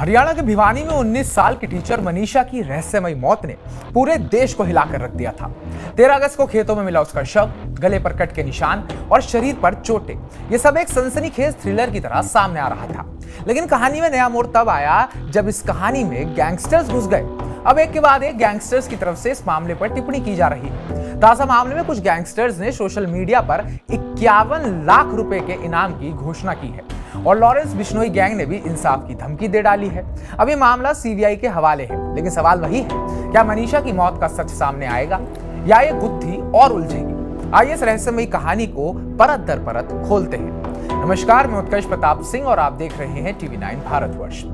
हरियाणा के भिवानी में 19 साल की टीचर मनीषा की रहस्यमयी मौत ने पूरे देश को हिलाकर रख दिया था। 13 अगस्त को खेतों में मिला उसका शव, गले पर कट के निशान और शरीर पर चोटें। ये सब एक सनसनीखेज थ्रिलर की तरह सामने आ रहा था। लेकिन कहानी में नया मोड़ तब आया जब इस कहानी में गैंगस्टर्स घुस गए। अब एक के बाद एक गैंगस्टर्स की तरफ से इस मामले पर टिप्पणी की जा रही है। ताजा मामले में कुछ गैंगस्टर्स ने सोशल मीडिया पर 51 लाख रुपए के इनाम की घोषणा की है और लॉरेंस बिश्नोई गैंग ने भी इंसाफ की धमकी दे डाली है। अब ये मामला सीबीआई के हवाले है, लेकिन सवाल वही है, क्या मनीषा की मौत का सच सामने आएगा या ये गुत्थी और उलझेगी? आइए इस रहस्यमयी कहानी को परत दर परत खोलते हैं। नमस्कार, मैं उत्कर्ष प्रताप सिंह और आप देख रहे हैं TV9 भारतवर्ष।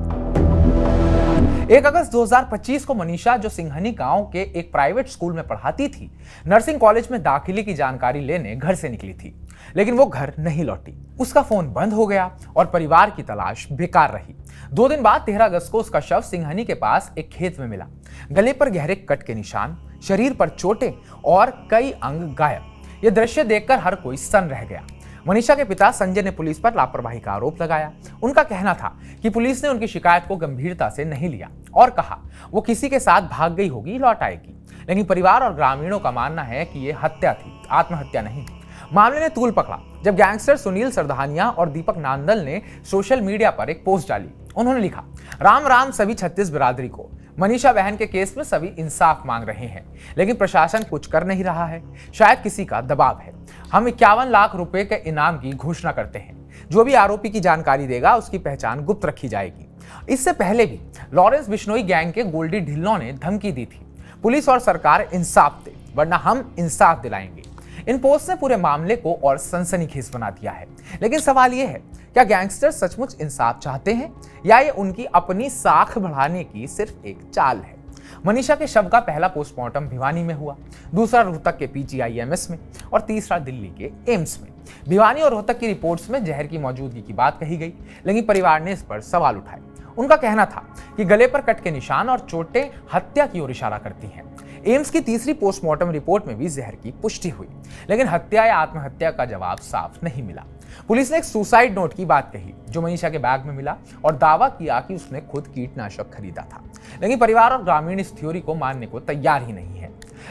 1 अगस्त 2025 को मनीषा, जो सिंघनी गांव के एक प्राइवेट स्कूल में पढ़ाती थी, नर्सिंग कॉलेज में दाखिले की जानकारी लेने घर से निकली थी, लेकिन वो घर नहीं लौटी। उसका फोन बंद हो गया और परिवार की तलाश बेकार रही। 2 दिन बाद 13 अगस्त को उसका शव सिंघनी के पास एक खेत में मिला। गले पर गहरे कट के निशान, शरीर पर चोटें और कई अंग गायब। यह दृश्य देखकर हर कोई सन्न रह गया। मनीषा के पिता संजय ने पुलिस पर लापरवाही का आरोप लगाया। उनका कहना था कि पुलिस ने उनकी शिकायत को गंभीरता से नहीं लिया और कहा वो किसी के साथ भाग गई होगी, लौट आएगी। लेकिन परिवार और ग्रामीणों का मानना है कि यह हत्या थी, आत्महत्या नहीं। मामले ने तूल पकड़ा जब गैंगस्टर सुनील सरधानिया और दीपक नांदल ने सोशल मीडिया पर एक पोस्ट डाली। उन्होंने लिखा, राम राम सभी छत्तीस बिरादरी को। मनीषा बहन के केस में सभी इंसाफ मांग रहे हैं, लेकिन प्रशासन कुछ कर नहीं रहा है। शायद किसी का दबाव है। हम 51 लाख रुपए के इनाम की घोषणा करते हैं। जो भी आरोपी की जानकारी देगा उसकी पहचान गुप्त रखी जाएगी। इससे पहले भी लॉरेंस बिश्नोई गैंग के गोल्डी ढिल्लों ने धमकी दी थी, पुलिस और सरकार इंसाफ दे वरना हम इंसाफ दिलाएंगे। इन पोस्ट ने पूरे मामले को और सनसनीखेज बना दिया है। लेकिन सवाल यह है, क्या गैंगस्टर सचमुच इंसाफ चाहते हैं या ये उनकी अपनी साख बढ़ाने की सिर्फ एक चाल है? मनीषा के शव का पहला पोस्टमार्टम भिवानी में हुआ, दूसरा रोहतक के PGIMS में और तीसरा दिल्ली के एम्स में। भिवानी और रोहतक की रिपोर्ट्स में जहर की मौजूदगी की बात कही गई, लेकिन परिवार ने इस पर सवाल उठाए। उनका कहना था कि गले पर कट के निशान और चोटें हत्या की ओर इशारा करती हैं। एम्स की तीसरी पोस्टमार्टम रिपोर्ट में भी जहर की पुष्टि हुई, लेकिन हत्या या आत्महत्या का जवाब साफ नहीं मिला। पुलिस ने एक सुसाइड नोट की बात कही जो मनीषा के बैग में मिला और दावा किया कि उसने खुद कीटनाशक खरीदा था, लेकिन परिवार और ग्रामीण इस थ्योरी को मानने को तैयार ही नहीं है।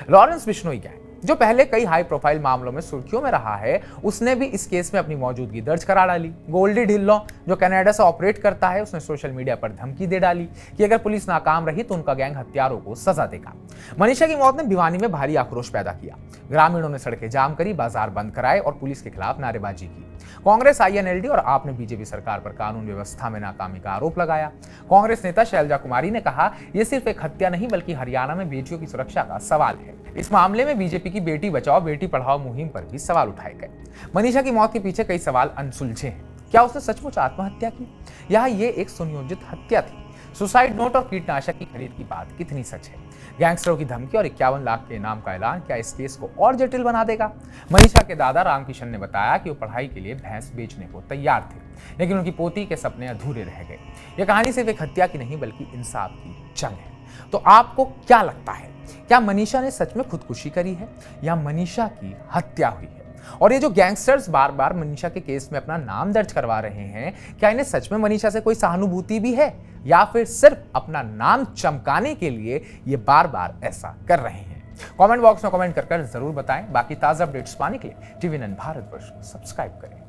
लॉरेंस बिश्नोई गैंग, जो पहले कई हाई प्रोफाइल मामलों में सुर्खियों में रहा है, उसने भी इस केस में अपनी मौजूदगी दर्ज करा डाली। गोल्डी ढिल्लों, जो कनाडा से ऑपरेट करता है, उसने सोशल मीडिया पर धमकी दे डाली कि अगर पुलिस नाकाम रही तो उनका गैंग हत्यारों को सजा देगा। मनीषा की मौत ने भिवानी में भारी आक्रोश पैदा किया। ग्रामीणों ने सड़कें जाम करी, बाजार बंद कराए और पुलिस के खिलाफ नारेबाजी की। कांग्रेस, INLD और आप ने बीजेपी सरकार पर कानून व्यवस्था में नाकामी का आरोप लगाया। कांग्रेस नेता शैलजा कुमारी ने कहा, यह सिर्फ एक हत्या नहीं बल्कि हरियाणा में बेटियों की सुरक्षा का सवाल है। इस मामले में बीजेपी की बेटी बचाओ बेटी पढ़ाओ मुहिम पर भी सवाल उठाए गए। मनीषा की मौत के पीछे कई सवाल अनसुलझे हैं। क्या उसने सचमुच आत्महत्या की या ये एक सुनियोजित हत्या थी? सुसाइड नोट और कीटनाशक की खरीद की बात कितनी सच है? गैंगस्टरों की धमकी और 51 लाख के इनाम का ऐलान क्या इस केस को और जटिल बना देगा? मनीषा के दादा रामकिशन ने बताया कि वो पढ़ाई के लिए भैंस बेचने को तैयार थे, लेकिन उनकी पोती के सपने अधूरे रह गए। यह कहानी सिर्फ एक हत्या की नहीं बल्कि इंसाफ की जंग है। तो आपको क्या लगता है, क्या मनीषा ने सच में खुदकुशी करी है या मनीषा की हत्या हुई है? और ये जो गैंगस्टर्स बार बार मनीषा के केस में अपना नाम दर्ज करवा रहे हैं, क्या इन्हें सच में मनीषा से कोई सहानुभूति भी है या फिर सिर्फ अपना नाम चमकाने के लिए ये बार बार ऐसा कर रहे हैं? कमेंट बॉक्स में कमेंट कर जरूर बताएं। बाकी ताजा अपडेट्स पाने के लिए TV9 भारतवर्ष सब्सक्राइब करें।